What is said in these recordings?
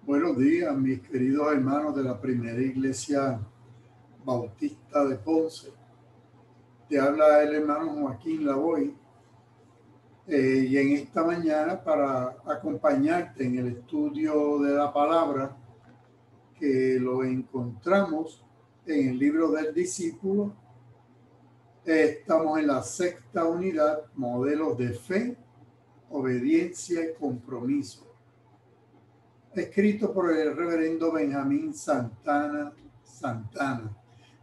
Buenos días, mis queridos hermanos de la Primera Iglesia Bautista de Ponce. Te habla el hermano Joaquín Lavoy y en esta mañana para acompañarte en el estudio de la palabra que lo encontramos en el libro del discípulo. Estamos en la sexta unidad, modelos de fe, obediencia y compromiso. Escrito por el reverendo Benjamín Santana.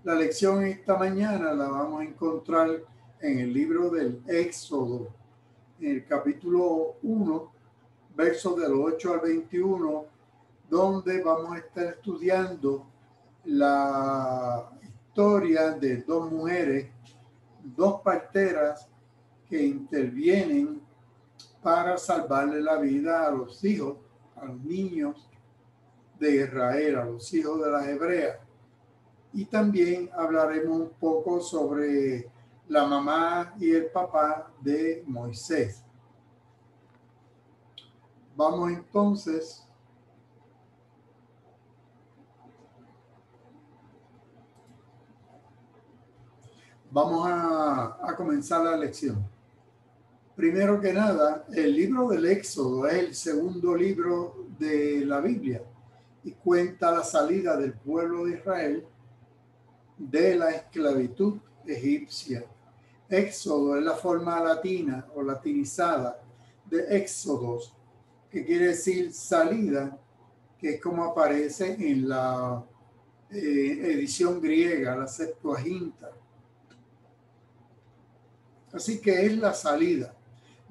La lección esta mañana la vamos a encontrar en el libro del Éxodo, en el capítulo 1, versos del 8 al 21, donde vamos a estar estudiando la historia de dos mujeres, dos parteras que intervienen para salvarle la vida a los hijos, a los niños de Israel, a los hijos de las hebreas. Y también hablaremos un poco sobre la mamá y el papá de Moisés. Vamos entonces a comenzar la lección. Primero que nada, el libro del Éxodo es el segundo libro de la Biblia y cuenta la salida del pueblo de Israel de la esclavitud egipcia. Éxodo es la forma latina o latinizada de éxodos, que quiere decir salida, que es como aparece en la edición griega, la Septuaginta. Así que es la salida.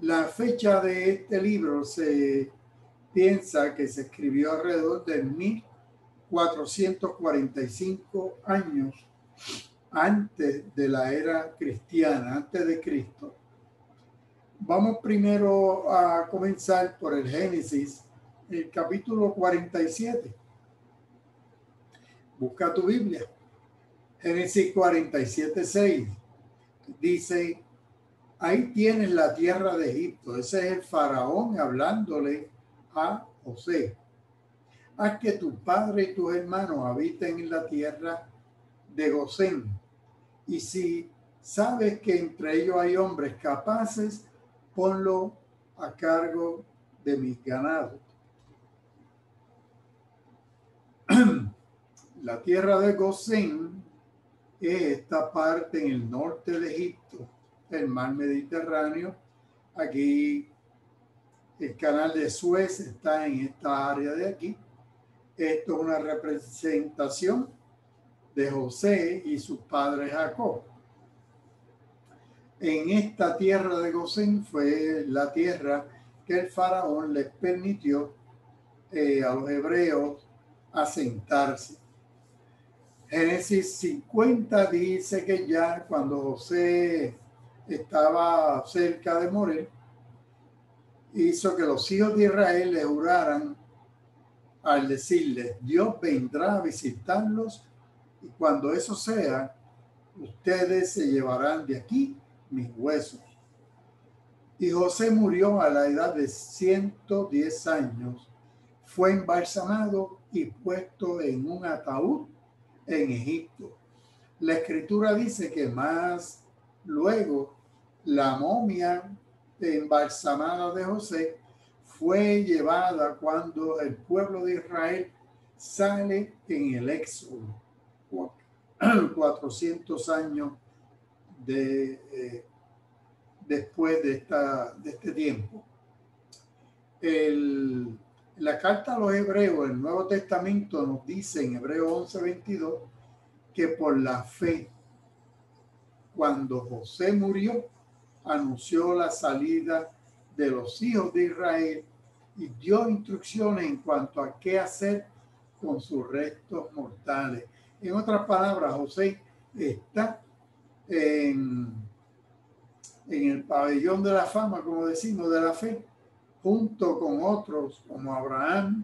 La fecha de este libro se piensa que se escribió alrededor de 1445 años antes de la era cristiana, antes de Cristo. Vamos primero a comenzar por el Génesis, el capítulo 47. Busca tu Biblia. Génesis 47:6 dice: ahí tienes la tierra de Egipto. Ese es el faraón hablándole a José. Haz que tu padre y tus hermanos habiten en la tierra de Gosén. Y si sabes que entre ellos hay hombres capaces, ponlo a cargo de mis ganados. La tierra de Gosén es esta parte en el norte de Egipto, el mar Mediterráneo. Aquí el canal de Suez está en esta área de aquí. Esto es una representación de José y su padre Jacob. En esta tierra de Gosén fue la tierra que el faraón les permitió a los hebreos asentarse. Génesis 50 dice que ya cuando José estaba cerca de morir, hizo que los hijos de Israel le juraran al decirles: Dios vendrá a visitarlos y cuando eso sea, ustedes se llevarán de aquí mis huesos. Y José murió a la edad de 110 años. Fue embalsamado y puesto en un ataúd en Egipto. La escritura dice que más luego la momia embalsamada de José fue llevada cuando el pueblo de Israel sale en el Éxodo, 400 años después de este tiempo. La carta a los hebreos, el Nuevo Testamento nos dice en Hebreos 11:22 que por la fe, cuando José murió, anunció la salida de los hijos de Israel y dio instrucciones en cuanto a qué hacer con sus restos mortales. En otras palabras, José está en el pabellón de la fama, como decimos, de la fe, junto con otros como Abraham,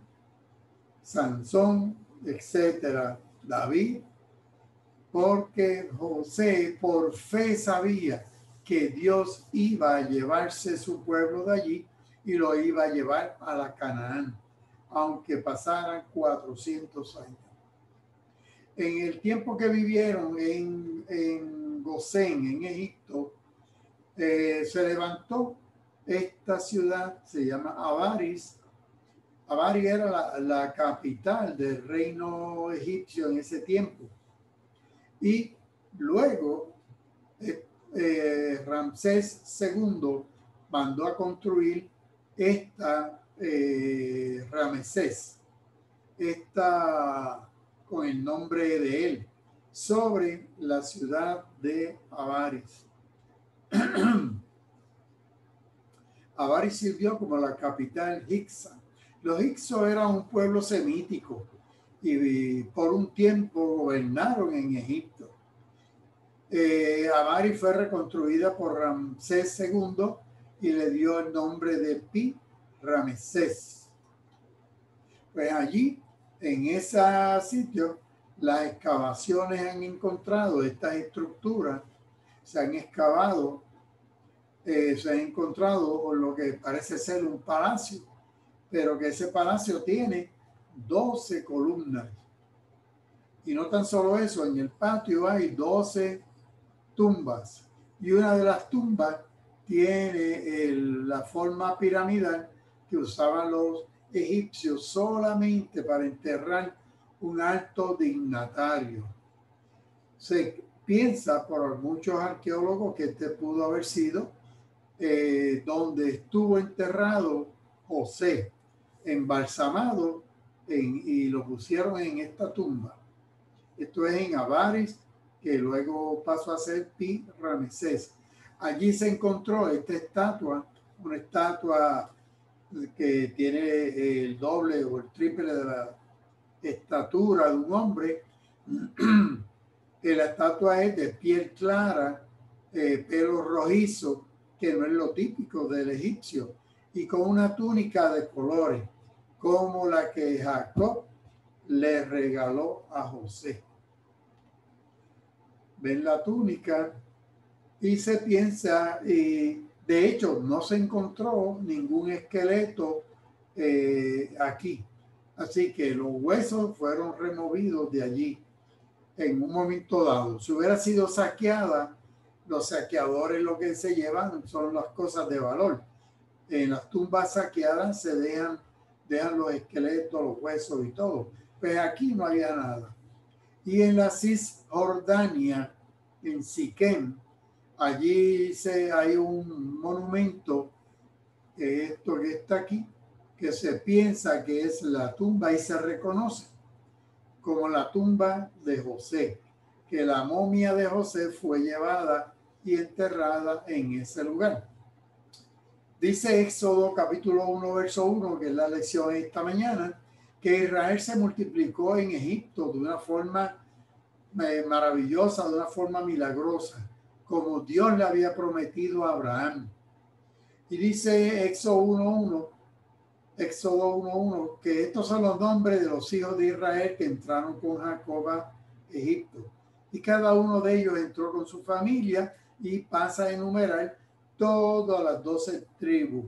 Sansón, etcétera, David, porque José por fe sabía que Dios iba a llevarse su pueblo de allí y lo iba a llevar a la Canaán, aunque pasaran 400 años. En el tiempo que vivieron en Gosén, en Egipto, se levantó esta ciudad, se llama Avaris. Avaris era la capital del reino egipcio en ese tiempo. Y luego Ramsés II mandó a construir esta Ramesés, esta con el nombre de él, sobre la ciudad de Avaris. Avaris sirvió como la capital hicsa. Los hicsos eran un pueblo semítico y por un tiempo gobernaron en Egipto. Avaris fue reconstruida por Ramsés II y le dio el nombre de Pi-Ramesés. Pues allí, en ese sitio, las excavaciones han encontrado estas estructuras, se han excavado, se ha encontrado lo que parece ser un palacio, pero que ese palacio tiene 12 columnas. Y no tan solo eso, en el patio hay 12 tumbas y una de las tumbas tiene la forma piramidal que usaban los egipcios solamente para enterrar un alto dignatario. Se piensa por muchos arqueólogos que este pudo haber sido donde estuvo enterrado José, embalsamado y lo pusieron en esta tumba. Esto es en Avaris, que luego pasó a ser Pi-Ramesés. Allí se encontró esta estatua, una estatua que tiene el doble o el triple de la estatura de un hombre. La estatua es de piel clara, pelo rojizo, que no es lo típico del egipcio, y con una túnica de colores, como la que Jacob le regaló a José. Ven la túnica y se piensa, y de hecho no se encontró ningún esqueleto aquí. Así que los huesos fueron removidos de allí en un momento dado. Si hubiera sido saqueada, los saqueadores lo que se llevan son las cosas de valor. En las tumbas saqueadas se dejan los esqueletos, los huesos y todo. Pues aquí no había nada. Y en la Cisjordania, en Siquem, allí hay un monumento, esto que está aquí, que se piensa que es la tumba y se reconoce como la tumba de José, que la momia de José fue llevada y enterrada en ese lugar. Dice Éxodo capítulo 1, verso 1, que es la lección esta mañana, que Israel se multiplicó en Egipto de una forma maravillosa, de una forma milagrosa, como Dios le había prometido a Abraham. Y dice Éxodo 1.1, que estos son los nombres de los hijos de Israel que entraron con Jacob a Egipto. Y cada uno de ellos entró con su familia y pasa a enumerar todas las 12 tribus.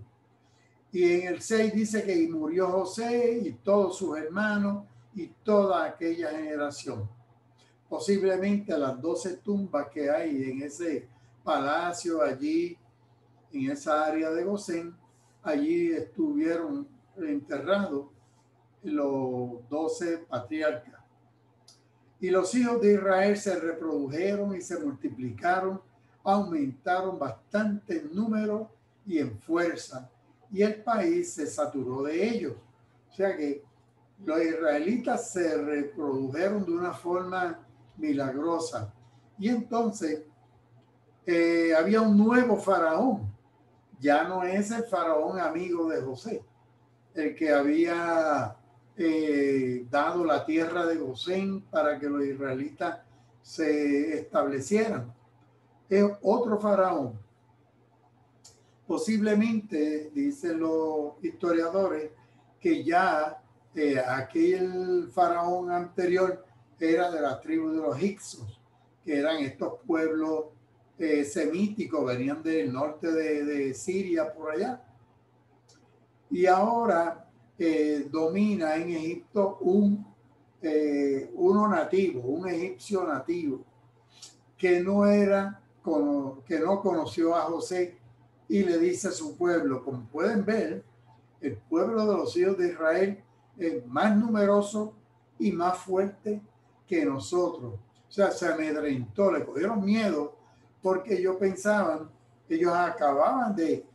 Y en el 6 dice que murió José y todos sus hermanos y toda aquella generación. Posiblemente las 12 tumbas que hay en ese palacio allí, en esa área de Gosén, allí estuvieron enterrados los 12 patriarcas. Y los hijos de Israel se reprodujeron y se multiplicaron, aumentaron bastante en número y en fuerza, y el país se saturó de ellos. O sea que los israelitas se reprodujeron de una forma milagrosa. Y entonces había un nuevo faraón. Ya no es el faraón amigo de José, el que había dado la tierra de Gosén para que los israelitas se establecieran. Es otro faraón. Posiblemente, dicen los historiadores, que ya aquel faraón anterior era de la tribu de los hicsos, que eran estos pueblos semíticos, venían del norte de Siria, por allá. Y ahora domina en Egipto uno nativo, un egipcio nativo, que que no conoció a José y le dice a su pueblo, como pueden ver, el pueblo de los hijos de Israel es más numeroso y más fuerte que nosotros. O sea, se amedrentó, le cogieron miedo porque ellos pensaban que ellos acababan de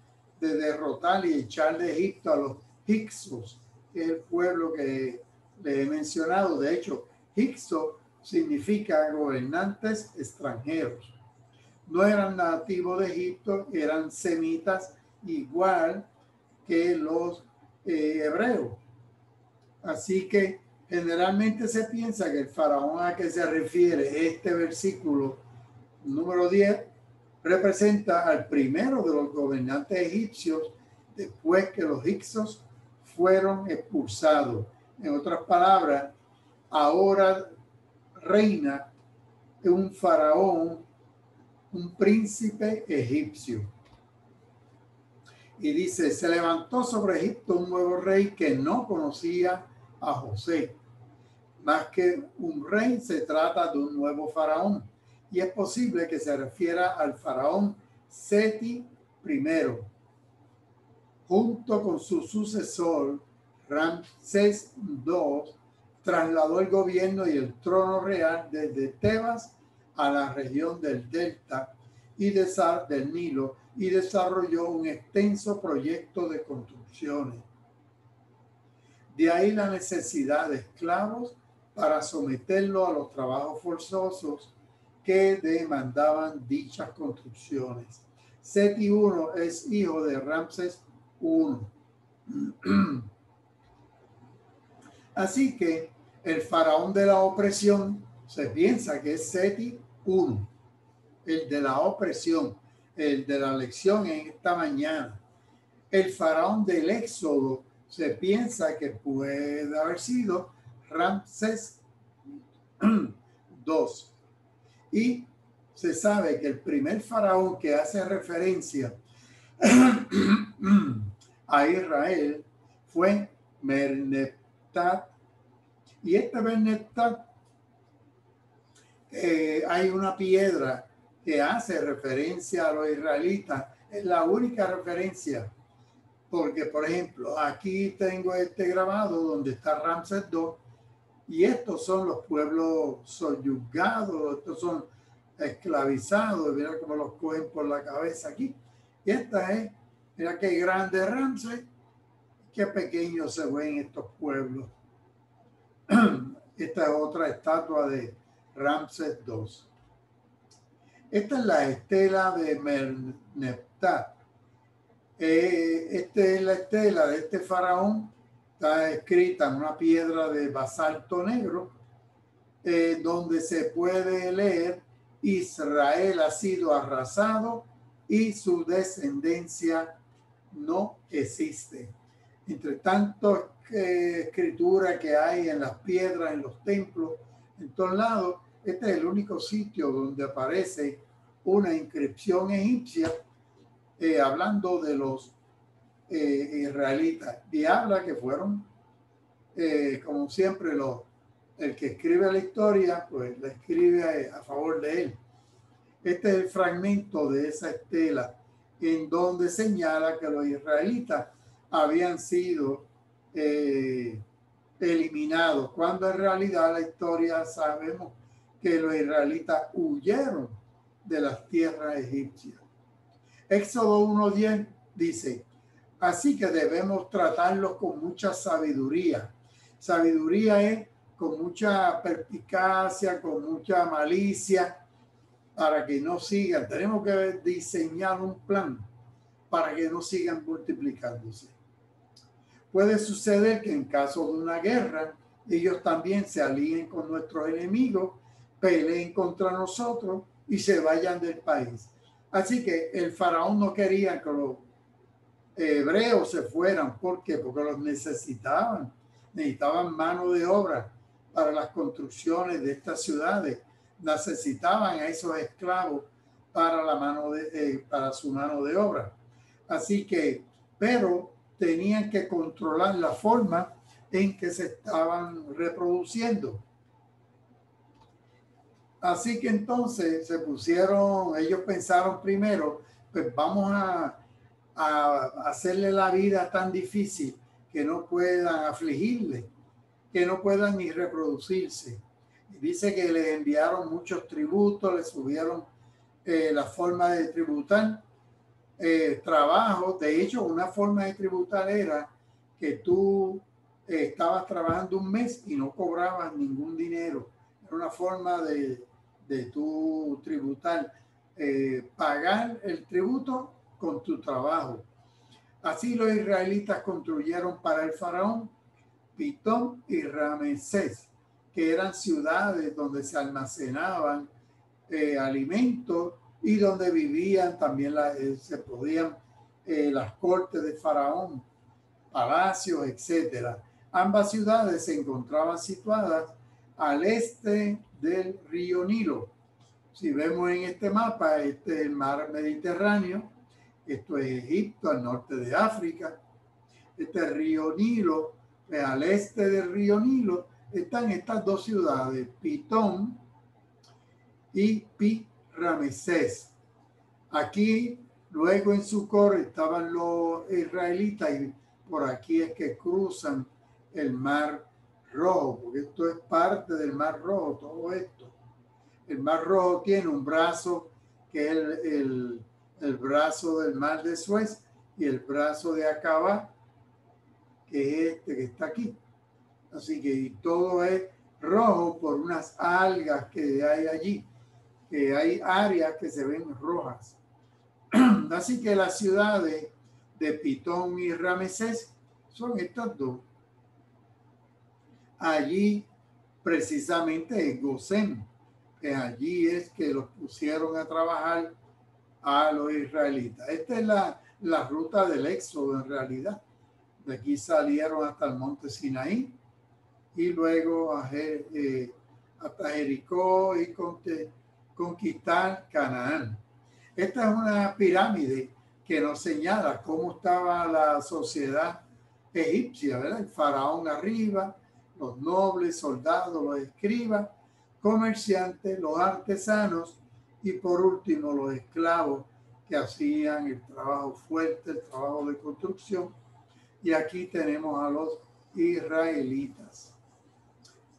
derrotar y echar de Egipto a los Hicsos, que es el pueblo que le he mencionado. De hecho, Hicso significa gobernantes extranjeros. No eran nativos de Egipto, eran semitas igual que los hebreos. Así que generalmente se piensa que el faraón a que se refiere este versículo número 10 representa al primero de los gobernantes egipcios después que los hicsos fueron expulsados. En otras palabras, ahora reina un faraón, un príncipe egipcio. Y dice, se levantó sobre Egipto un nuevo rey que no conocía a José. Más que un rey, se trata de un nuevo faraón. Y es posible que se refiera al faraón Seti I, junto con su sucesor Ramsés II, trasladó el gobierno y el trono real desde Tebas a la región del Delta y del Nilo y desarrolló un extenso proyecto de construcciones. De ahí la necesidad de esclavos para someterlo a los trabajos forzosos que demandaban dichas construcciones. Seti I es hijo de Ramsés I. Así que el faraón de la opresión se piensa que es Seti I, el de la opresión, el de la lección en esta mañana. El faraón del éxodo se piensa que puede haber sido Ramsés II. Y se sabe que el primer faraón que hace referencia a Israel fue Merneptah. Y este Merneptah, hay una piedra que hace referencia a los israelitas. Es la única referencia. Porque, por ejemplo, aquí tengo este grabado donde está Ramsés II y estos son los pueblos subyugados, estos son esclavizados. Mira cómo los cogen por la cabeza aquí. Y esta es, mira qué grande Ramsés, qué pequeño se ven estos pueblos. Esta es otra estatua de Ramsés II. Esta es la estela de Merneptah. Esta es la estela de este faraón. Está escrita en una piedra de basalto negro, donde se puede leer: Israel ha sido arrasado y su descendencia no existe. Entre tanto escritura que hay en las piedras, en los templos, en todos lados, este es el único sitio donde aparece una inscripción egipcia hablando de los israelitas, y habla que fueron, como siempre, el que escribe la historia, pues la escribe a favor de él. Este es el fragmento de esa estela en donde señala que los israelitas habían sido eliminados, cuando en realidad la historia sabemos que los israelitas huyeron de las tierras egipcias. Éxodo 1:10 dice: así que debemos tratarlos con mucha sabiduría. Sabiduría es con mucha perspicacia, con mucha malicia, para que no sigan. Tenemos que diseñar un plan para que no sigan multiplicándose. Puede suceder que en caso de una guerra, ellos también se alíen con nuestros enemigos, peleen contra nosotros y se vayan del país. Así que el faraón no quería que los hebreos se fueran. ¿Por qué? Porque los necesitaban mano de obra para las construcciones de estas ciudades. Necesitaban a esos esclavos para para su mano de obra. Así que, pero tenían que controlar la forma en que se estaban reproduciendo. Así que entonces se pusieron, ellos pensaron primero, pues vamos a hacerle la vida tan difícil que no puedan afligirle, que no puedan ni reproducirse. Y dice que les enviaron muchos tributos, les subieron la forma de tributar, trabajo. De hecho, una forma de tributar era que tú estabas trabajando un mes y no cobrabas ningún dinero. Era una forma de tu tributar, pagar el tributo con tu trabajo. Así los israelitas construyeron para el faraón Pitón y Ramesés, que eran ciudades donde se almacenaban alimentos y donde vivían también se podían las cortes de faraón, palacios, etcétera. Ambas ciudades se encontraban situadas al este del río Nilo. Si vemos en este mapa, este es el mar Mediterráneo, esto es Egipto, al norte de África. Este río Nilo, al este del río Nilo, están estas dos ciudades, Pitón y Pi-Ramesés. Aquí, luego en Sucor, estaban los israelitas y por aquí es que cruzan el Mar Rojo, porque esto es parte del Mar Rojo, todo esto. El Mar Rojo tiene un brazo que es el brazo del Mar de Suez y el brazo de Acabá, que es este que está aquí. Así que todo es rojo por unas algas que hay allí, que hay áreas que se ven rojas. Así que las ciudades de Pitón y Ramesés son estas dos. Allí precisamente es Gosén, que allí es que los pusieron a trabajar a los israelitas. Esta es la ruta del éxodo en realidad. De aquí salieron hasta el monte Sinaí y luego hasta Jericó y conquistar Canaán. Esta es una pirámide que nos señala cómo estaba la sociedad egipcia, ¿verdad? El faraón arriba, los nobles, soldados, los escribas, comerciantes, los artesanos y por último los esclavos que hacían el trabajo fuerte, el trabajo de construcción. Y aquí tenemos a los israelitas.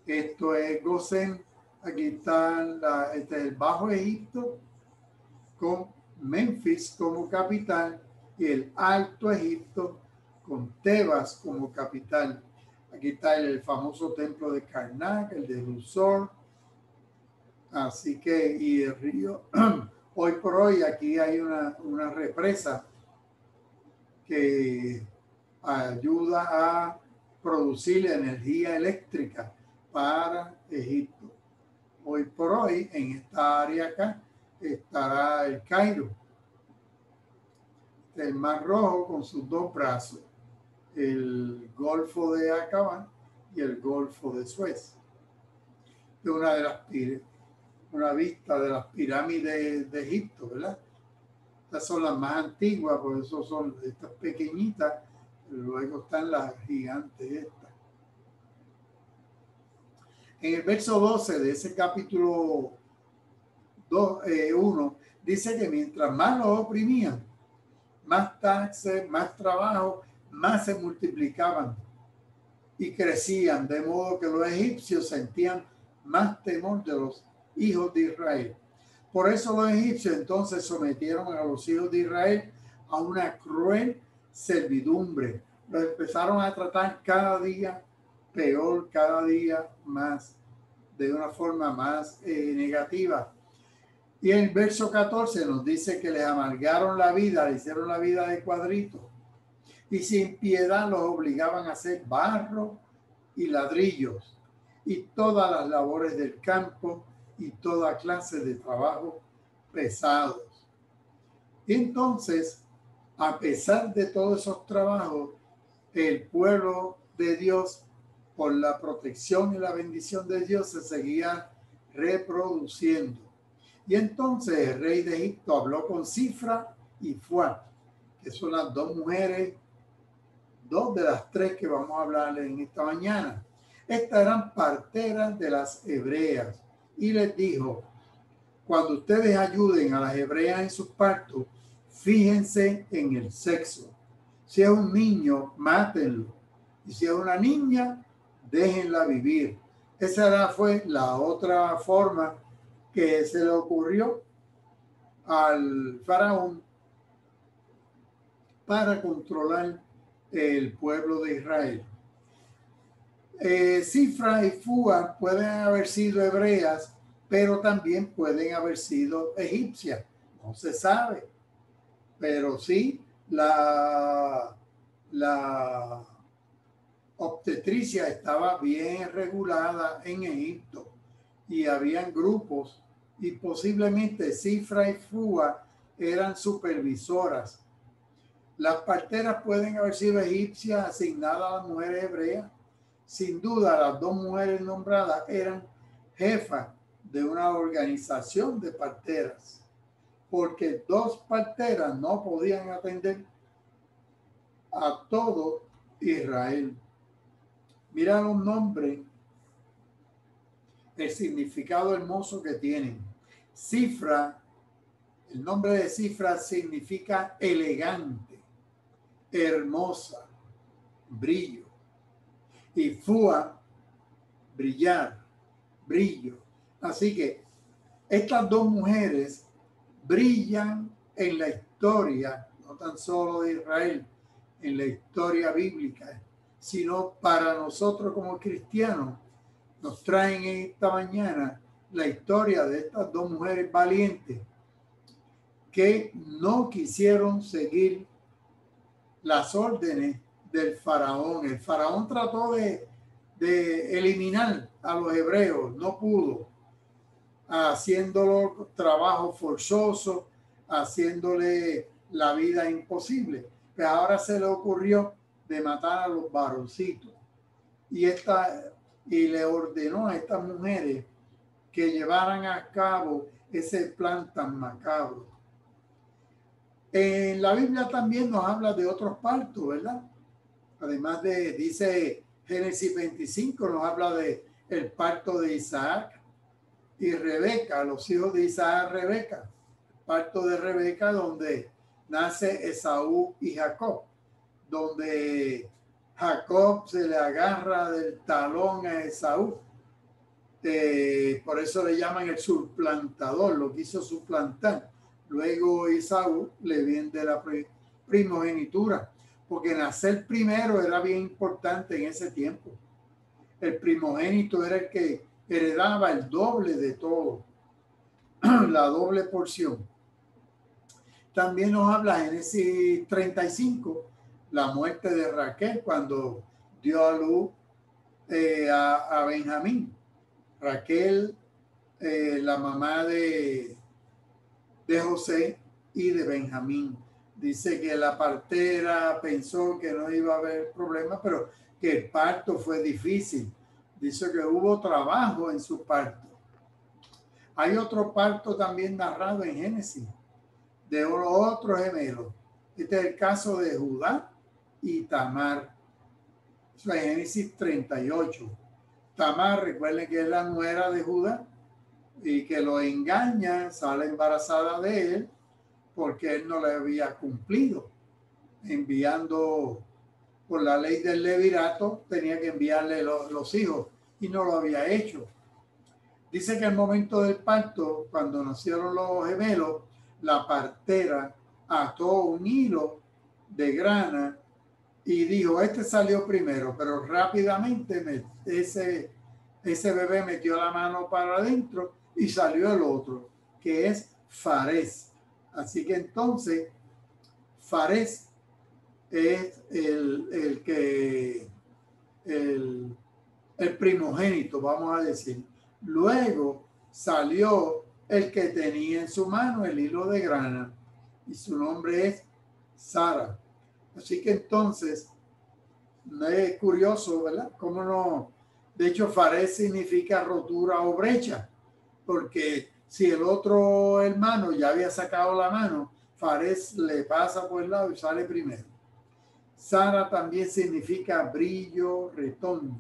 Esto es Gosén. Aquí está este es el Bajo Egipto con Memphis como capital y el Alto Egipto con Tebas como capital. Aquí está el famoso templo de Karnak, el de Luxor. Así que, y el río, hoy por hoy aquí hay una represa que ayuda a producir energía eléctrica para Egipto. Hoy por hoy, en esta área acá, estará el Cairo, el Mar Rojo con sus dos brazos, el Golfo de Acabá y el Golfo de Suez. De una vista de las pirámides de Egipto, ¿verdad? Estas son las más antiguas, por eso son estas pequeñitas, luego están las gigantes estas. En el verso 12 de ese capítulo 1, dice que mientras más los oprimían, más taxes, más trabajo, más se multiplicaban y crecían, de modo que los egipcios sentían más temor de los hijos de Israel. Por eso los egipcios entonces sometieron a los hijos de Israel a una cruel servidumbre. Los empezaron a tratar cada día peor, cada día más, de una forma más negativa. Y en el verso 14 nos dice que les amargaron la vida, le hicieron la vida de cuadritos y sin piedad los obligaban a hacer barro y ladrillos y todas las labores del campo y toda clase de trabajo pesados. Y entonces, a pesar de todos esos trabajos, el pueblo de Dios, por la protección y la bendición de Dios, se seguía reproduciendo. Y entonces el rey de Egipto habló con Cifra y Fuá, que son las dos mujeres dos de las tres que vamos a hablar en esta mañana. Estas eran parteras de las hebreas y les dijo: cuando ustedes ayuden a las hebreas en sus partos, fíjense en el sexo. Si es un niño, mátenlo. Y si es una niña, déjenla vivir. Esa fue la otra forma que se le ocurrió al faraón para controlar el pueblo de Israel. Cifra y Fúa pueden haber sido hebreas, pero también pueden haber sido egipcias. No se sabe. Pero sí, la obstetricia estaba bien regulada en Egipto y habían grupos, y posiblemente Cifra y Fúa eran supervisoras. Las parteras pueden haber sido egipcias asignadas a las mujeres hebreas. Sin duda, las dos mujeres nombradas eran jefas de una organización de parteras, porque dos parteras no podían atender a todo Israel. Mira los nombres, el significado hermoso que tienen. Cifra, el nombre de Cifra significa elegante, hermosa, brillo. Y Fúa, brillar, brillo. Así que estas dos mujeres brillan en la historia, no tan solo de Israel, en la historia bíblica, sino para nosotros como cristianos. Nos traen esta mañana la historia de estas dos mujeres valientes que no quisieron seguir las órdenes del faraón. El faraón trató de eliminar a los hebreos, no pudo, haciéndolo trabajo forzoso, haciéndole la vida imposible. Pero ahora se le ocurrió de matar a los varoncitos y le ordenó a estas mujeres que llevaran a cabo ese plan tan macabro. En la Biblia también nos habla de otros partos, ¿verdad? Además dice Génesis 25, nos habla de el parto de Isaac y Rebeca, los hijos de Isaac, Rebeca. El parto de Rebeca, donde nace Esaú y Jacob, donde Jacob se le agarra del talón a Esaú. Por eso le llaman el suplantador, lo quiso suplantar. Luego Esaú le vende la primogenitura, porque nacer primero era bien importante en ese tiempo. El primogénito era el que heredaba el doble de todo, la doble porción. También nos habla Génesis 35, la muerte de Raquel cuando dio a luz a Benjamín. Raquel, la mamá de José y de Benjamín. Dice que la partera pensó que no iba a haber problema, pero que el parto fue difícil. Dice que hubo trabajo en su parto. Hay otro parto también narrado en Génesis de otro gemelo. Este es el caso de Judá y Tamar. Eso es Génesis 38. Tamar, recuerden que es la nuera de Judá y que lo engaña, sale embarazada de él porque él no le había cumplido, enviando por la ley del levirato, tenía que enviarle los hijos y no lo había hecho. Dice que al momento del parto, cuando nacieron los gemelos, la partera ató un hilo de grana y dijo: este salió primero, pero rápidamente ese bebé metió la mano para adentro y salió el otro, que es Fares. Así que entonces Fares es el primogénito, vamos a decir. Luego salió el que tenía en su mano el hilo de grana y su nombre es Sara. Así que entonces es curioso, ¿verdad? Cómo no. De hecho, Fares significa rotura o brecha, porque si el otro hermano ya había sacado la mano, Fares le pasa por el lado y sale primero. Sara también significa brillo, retoño.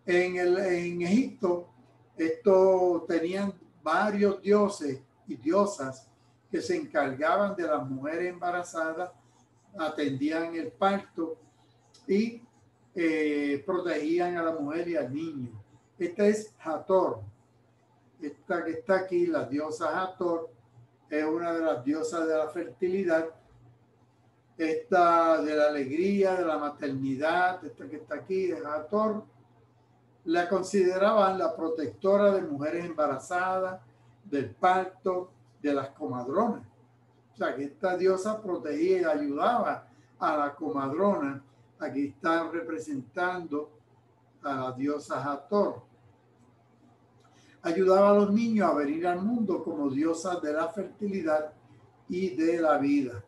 En Egipto, esto tenían varios dioses y diosas que se encargaban de las mujeres embarazadas, atendían el parto y protegían a la mujer y al niño. Esta es Hathor. Esta que está aquí, la diosa Hathor, es una de las diosas de la fertilidad, esta de la alegría, de la maternidad. Esta que está aquí es Hathor. La consideraban la protectora de mujeres embarazadas, del parto, de las comadronas. O sea, que esta diosa protegía y ayudaba a la comadrona. Aquí están representando a la diosa Hathor. Ayudaba a los niños a venir al mundo como diosas de la fertilidad y de la vida.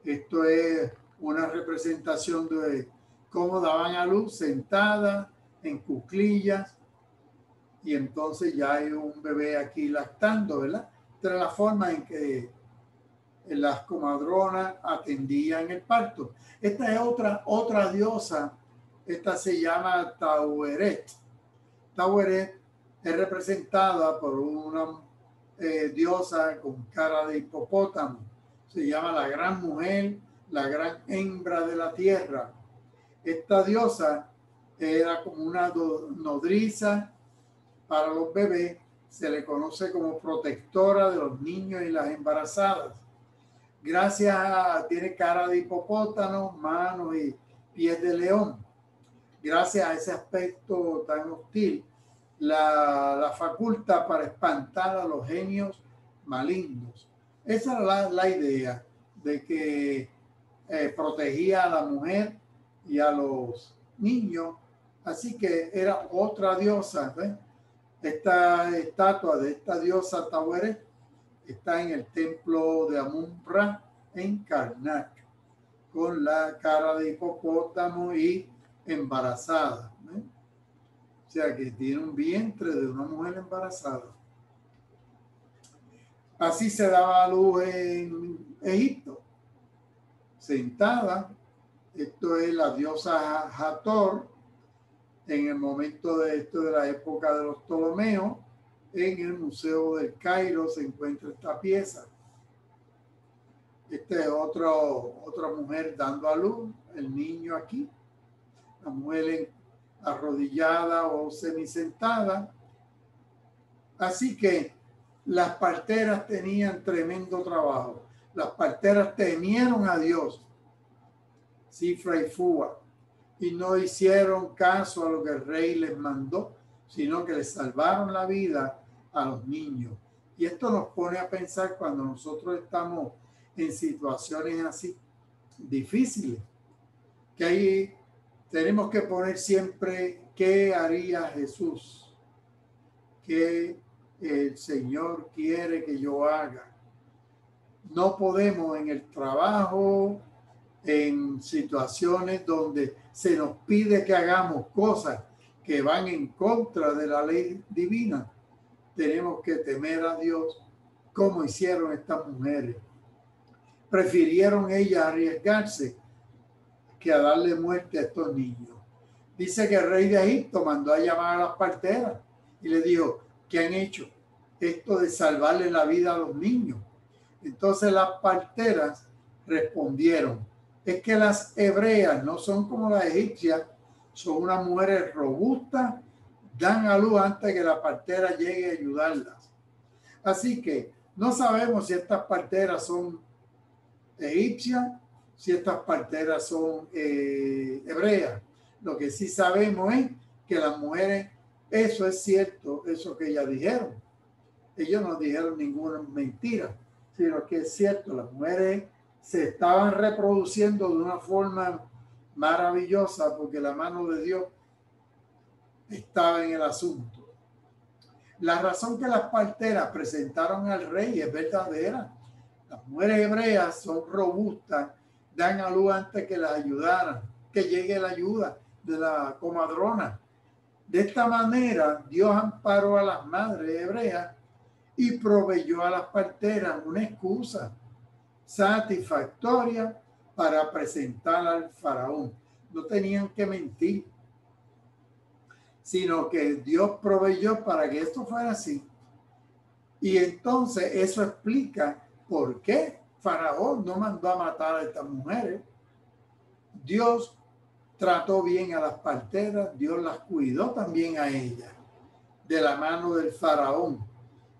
Esto es una representación de cómo daban a luz sentada en cuclillas, y entonces ya hay un bebé aquí lactando, ¿verdad? Esta era la forma en que las comadronas atendían el parto. Esta es otra diosa. Esta se llama Taweret. Taweret es representada por una diosa con cara de hipopótamo. Se llama la gran mujer, la gran hembra de la tierra. Esta diosa era como una nodriza para los bebés. Se le conoce como protectora de los niños y las embarazadas. Gracias a, tiene cara de hipopótamo, manos y pies de león. Gracias a ese aspecto tan hostil, la facultad para espantar a los genios malignos. Esa era la idea de que protegía a la mujer y a los niños. Así que era otra diosa. ¿Ves? Esta estatua de esta diosa Taweret está en el templo de Amun-Ra en Karnak, con la cara de hipopótamo y embarazada. ¿Ves? O sea que tiene un vientre de una mujer embarazada. Así se daba a luz en Egipto, sentada. Esto es la diosa Hathor. En el momento de esto de la época de los Ptolomeos, en el Museo del Cairo se encuentra esta pieza. Esta es otra mujer dando a luz, el niño aquí, la mujer arrodillada o semisentada. Así que las parteras tenían tremendo trabajo. Las parteras temieron a Dios, Sifra y Fua, y no hicieron caso a lo que el rey les mandó, sino que les salvaron la vida a los niños. Y esto nos pone a pensar cuando nosotros estamos en situaciones así difíciles, que ahí tenemos que poner siempre qué haría Jesús, qué el Señor quiere que yo haga. No podemos en el trabajo, en situaciones donde se nos pide que hagamos cosas que van en contra de la ley divina, tenemos que temer a Dios como hicieron estas mujeres. Prefirieron ellas arriesgarse que a darle muerte a estos niños. Dice que el rey de Egipto mandó a llamar a las parteras y le dijo, ¿qué han hecho? Esto de salvarle la vida a los niños. Entonces las parteras respondieron, es que las hebreas no son como las egipcias, son unas mujeres robustas, dan a luz antes que la partera llegue a ayudarlas. Así que no sabemos si estas parteras son egipcias, si estas parteras son hebreas. Lo que sí sabemos es que las mujeres, eso es cierto, eso que ellas dijeron. Ellos no dijeron ninguna mentira, sino que es cierto, las mujeres se estaban reproduciendo de una forma maravillosa porque la mano de Dios estaba en el asunto. La razón que las parteras presentaron al rey es verdadera. Las mujeres hebreas son robustas, dan a luz antes que las ayudaran, que llegue la ayuda de la comadrona. De esta manera, Dios amparó a las madres hebreas y proveyó a las parteras una excusa satisfactoria para presentar al faraón. No tenían que mentir, sino que Dios proveyó para que esto fuera así. Y entonces eso explica por qué Faraón no mandó a matar a estas mujeres. Dios trató bien a las parteras, Dios las cuidó también a ellas de la mano del faraón.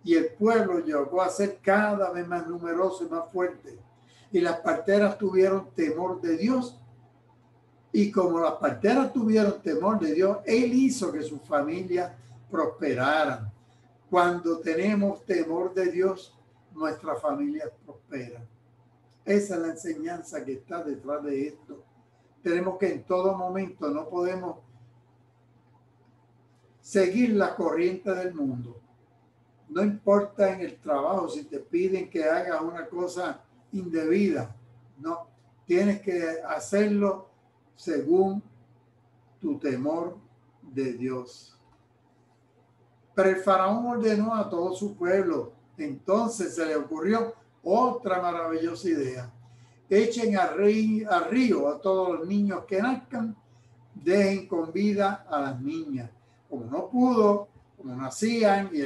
Y el pueblo llegó a ser cada vez más numeroso y más fuerte. Y las parteras tuvieron temor de Dios. Y como las parteras tuvieron temor de Dios, Él hizo que sus familias prosperaran. Cuando tenemos temor de Dios, nuestras familias prosperan. Esa es la enseñanza que está detrás de esto. Tenemos que en todo momento, no podemos seguir la corriente del mundo. No importa en el trabajo si te piden que hagas una cosa indebida, no, tienes que hacerlo según tu temor de Dios. Pero el faraón ordenó a todo su pueblo. Entonces se le ocurrió otra maravillosa idea. Echen al río a todos los niños que nazcan, dejen con vida a las niñas. Como no pudo, como nacían y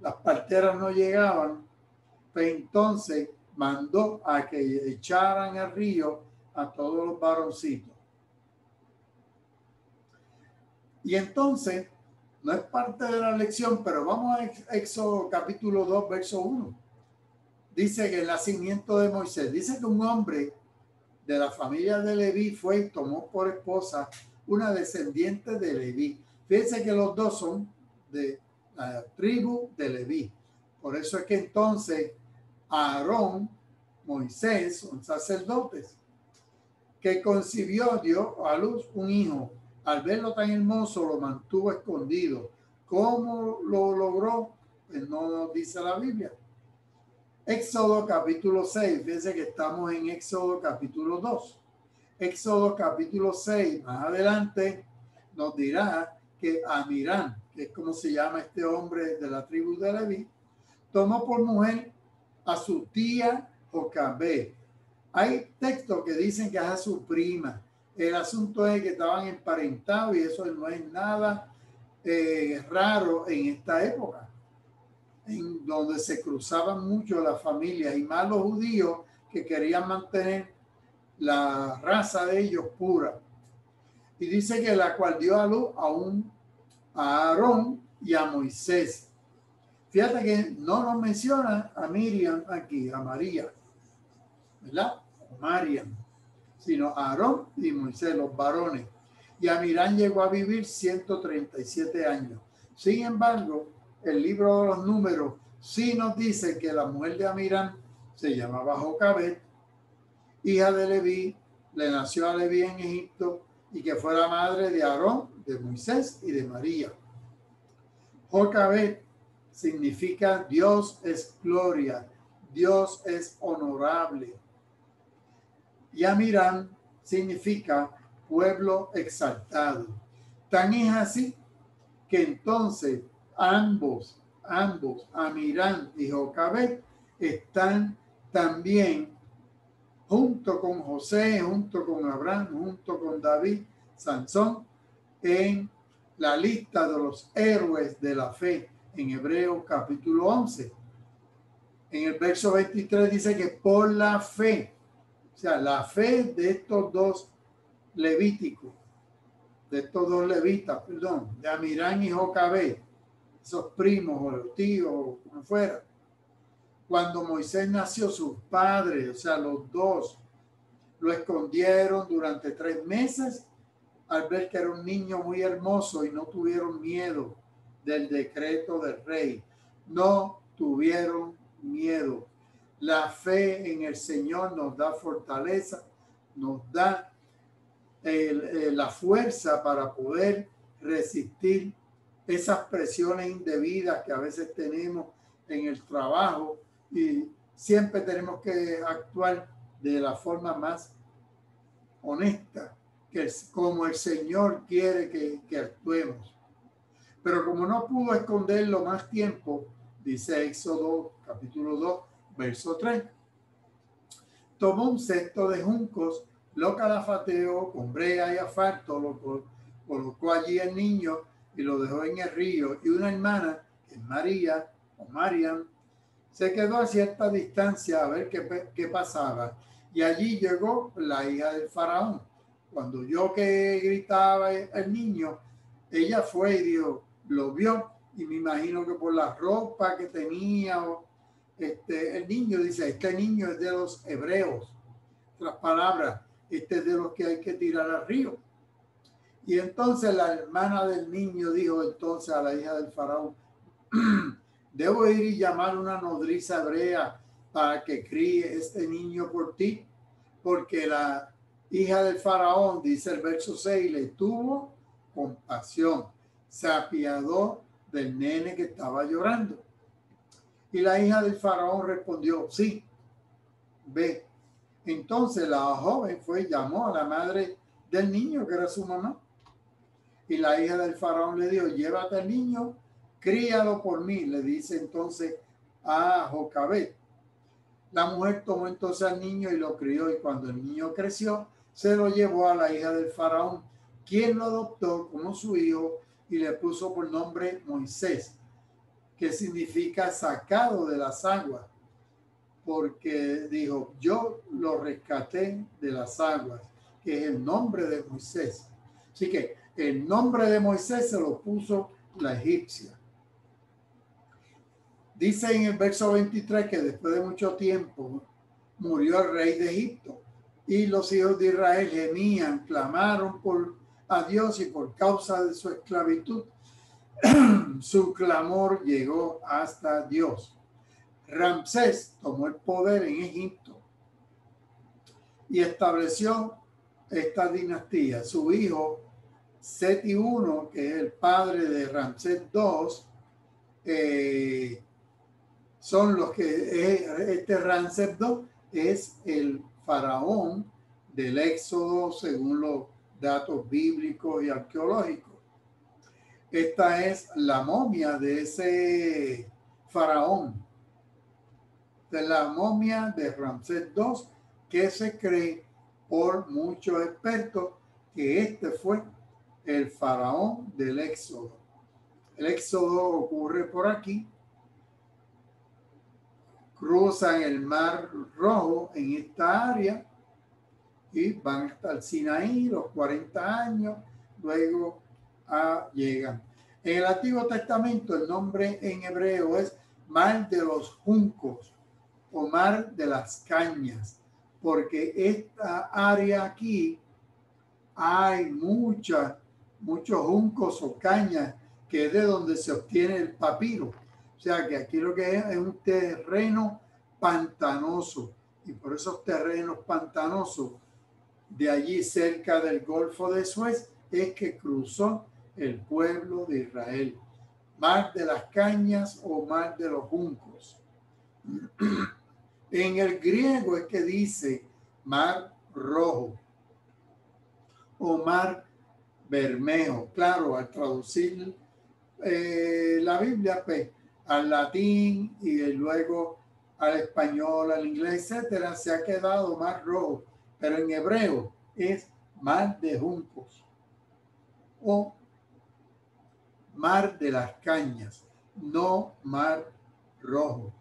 las parteras no llegaban, pues entonces mandó a que echaran al río a todos los varoncitos. Y entonces, no es parte de la lección, pero vamos a Éxodo capítulo 2, verso 1. Dice que el nacimiento de Moisés, dice que un hombre de la familia de Leví fue y tomó por esposa una descendiente de Leví. Fíjense que los dos son de la tribu de Leví. Por eso es que entonces Aarón, Moisés son sacerdotes. Que concibió, dio a luz un hijo. Al verlo tan hermoso, lo mantuvo escondido. ¿Cómo lo logró? Pues no nos dice la Biblia. Éxodo capítulo 6, fíjense que estamos en Éxodo capítulo 2. Éxodo capítulo 6, más adelante, nos dirá que Amirán, que es como se llama este hombre de la tribu de Leví, tomó por mujer a su tía Jocabed. Hay textos que dicen que es a su prima. El asunto es que estaban emparentados y eso no es nada raro en esta época, en donde se cruzaban mucho las familias y más los judíos que querían mantener la raza de ellos pura. Y dice que la cual dio a luz a Aarón y a Moisés. Fíjate que no nos menciona a Miriam aquí, a María, ¿verdad? Mariam, sino a Aarón y Moisés, los varones. Y Amirán llegó a vivir 137 años. Sin embargo, el libro de los números sí nos dice que la mujer de Amirán se llamaba Jocabed, hija de Leví, le nació a Leví en Egipto y que fue la madre de Aarón, de Moisés y de María. Jocabed significa Dios es gloria, Dios es honorable. Y Amirán significa pueblo exaltado. Tan es así que entonces ambos, Amirán y Jocabed, están también junto con José, junto con Abraham, junto con David, Sansón, en la lista de los héroes de la fe en Hebreos capítulo 11. En el verso 23 dice que por la fe, o sea, la fe de estos dos levíticos, de estos dos levitas, perdón, de Amirán y Jocabed, esos primos o los tíos o como fuera. Cuando Moisés nació, sus padres, o sea, los dos, lo escondieron durante 3 meses al ver que era un niño muy hermoso y no tuvieron miedo del decreto del rey. No tuvieron miedo. La fe en el Señor nos da fortaleza, nos da la fuerza para poder resistir esas presiones indebidas que a veces tenemos en el trabajo y siempre tenemos que actuar de la forma más honesta, como el Señor quiere que actuemos. Pero como no pudo esconderlo más tiempo, dice Éxodo capítulo 2, verso 3, tomó un cesto de juncos, lo calafateó con brea y asfalto, lo colocó allí el niño y lo dejó en el río. Y una hermana, que es María o Mariam, se quedó a cierta distancia a ver qué pasaba. Y allí llegó la hija del faraón. Cuando oyó que gritaba el niño, ella fue y dijo, lo vio, y me imagino que por la ropa que tenía, el niño dice, este niño es de los hebreos. Otras palabras, este es de los que hay que tirar al río. Y entonces la hermana del niño dijo entonces a la hija del faraón, debo ir y llamar una nodriza hebrea para que críe este niño por ti, porque la hija del faraón, dice el verso 6, le tuvo compasión, se apiadó del nene que estaba llorando. Y la hija del faraón respondió, sí, ve. Entonces la joven fue y llamó a la madre del niño, que era su mamá. Y la hija del faraón le dijo, llévate al niño, críalo por mí, le dice entonces a Jocabed. La mujer tomó entonces al niño y lo crió, y cuando el niño creció, se lo llevó a la hija del faraón, quien lo adoptó como su hijo y le puso por nombre Moisés, que significa sacado de las aguas, porque dijo, yo lo rescaté de las aguas, que es el nombre de Moisés. Así que el nombre de Moisés se lo puso la egipcia. Dice en el verso 23 que después de mucho tiempo murió el rey de Egipto y los hijos de Israel gemían, clamaron a Dios, y por causa de su esclavitud su clamor llegó hasta Dios. Ramsés tomó el poder en Egipto y estableció esta dinastía. Su hijo Seti I, que es el padre de Ramsés II, son los que este Ramsés II es el faraón del Éxodo según los datos bíblicos y arqueológicos. Esta es la momia de ese faraón, de la momia de Ramsés II, que se cree por muchos expertos que este fue el faraón del Éxodo. El Éxodo ocurre por aquí, cruzan el Mar Rojo en esta área y van hasta el Sinaí, los 40 años, luego llegan. En el Antiguo Testamento el nombre en hebreo es Mar de los Juncos o Mar de las Cañas, porque esta área aquí hay muchos juncos o cañas, que es de donde se obtiene el papiro. O sea que aquí lo que es un terreno pantanoso, y por esos terrenos pantanosos de allí cerca del Golfo de Suez es que cruzó el pueblo de Israel. Mar de las Cañas o Mar de los Juncos. En el griego es que dice Mar Rojo o Mar Bermejo. Claro, al traducir la Biblia pues, al latín y luego al español, al inglés, etcétera, se ha quedado Mar Rojo, pero en hebreo es Mar de Juncos o Mar de las Cañas, no Mar Rojo.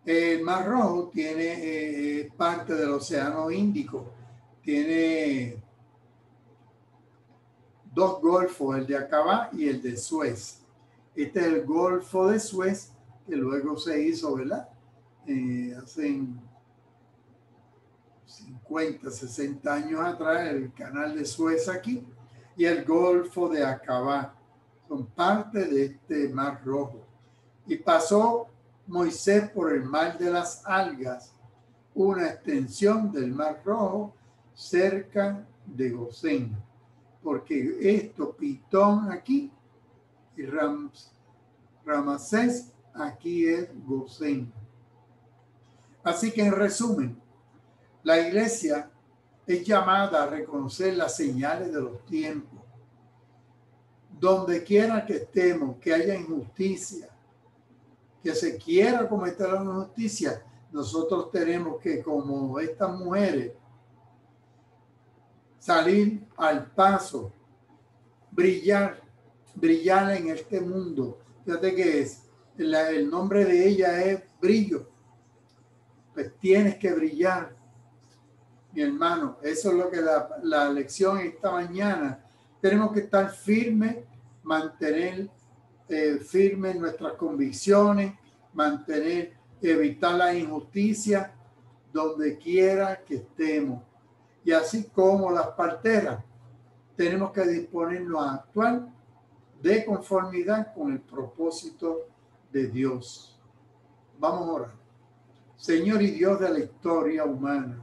El Mar Rojo tiene parte del Océano Índico, tiene dos golfos, el de Aqaba y el de Suez. Este es el Golfo de Suez, que luego se hizo, ¿verdad? Hace 50, 60 años atrás, el canal de Suez aquí, y el Golfo de Aqaba. Son parte de este Mar Rojo. Y pasó Moisés por el Mar de las Algas, una extensión del Mar Rojo cerca de Gosén. Porque esto, Pitón aquí y Ramsés aquí es Gosén. Así que en resumen, la iglesia es llamada a reconocer las señales de los tiempos. Donde quiera que estemos, que haya injusticia, que se quiera cometer la injusticia, nosotros tenemos que, como estas mujeres, salir al paso, brillar en este mundo. Fíjate que el nombre de ella es brillo. Pues tienes que brillar, mi hermano. Eso es lo que la lección esta mañana. Tenemos que estar firmes, mantener firmes nuestras convicciones, evitar la injusticia donde quiera que estemos. Y así como las parteras, tenemos que disponernos a actuar de conformidad con el propósito de Dios. Vamos a orar. Señor y Dios de la historia humana,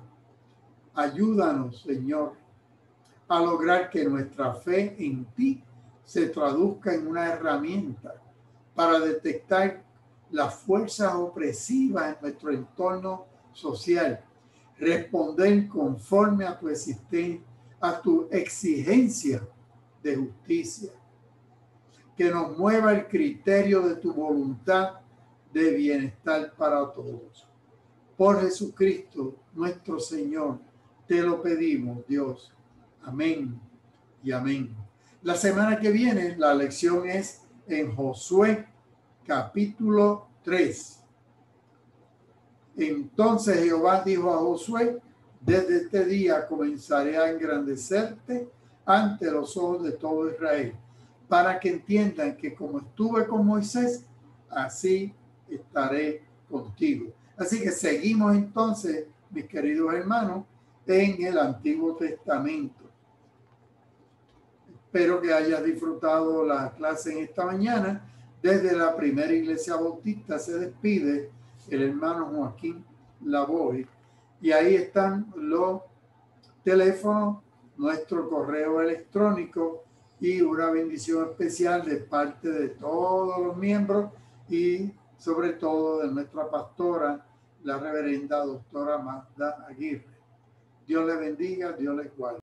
ayúdanos, Señor, a lograr que nuestra fe en ti se traduzca en una herramienta para detectar las fuerzas opresivas en nuestro entorno social, responder conforme a tu existencia, a tu exigencia de justicia, que nos mueva el criterio de tu voluntad de bienestar para todos. Por Jesucristo, nuestro Señor, te lo pedimos, Dios. Amén y amén. La semana que viene, la lección es en Josué, capítulo 3. Entonces Jehová dijo a Josué: desde este día comenzaré a engrandecerte ante los ojos de todo Israel, para que entiendan que como estuve con Moisés, así estaré contigo. Así que seguimos entonces, mis queridos hermanos, en el Antiguo Testamento. Espero que hayas disfrutado la clase en esta mañana. Desde la Primera Iglesia Bautista se despide el hermano Joaquín Lavoy. Y ahí están los teléfonos, nuestro correo electrónico y una bendición especial de parte de todos los miembros y sobre todo de nuestra pastora, la reverenda doctora Magda Aguirre. Dios les bendiga, Dios les guarde.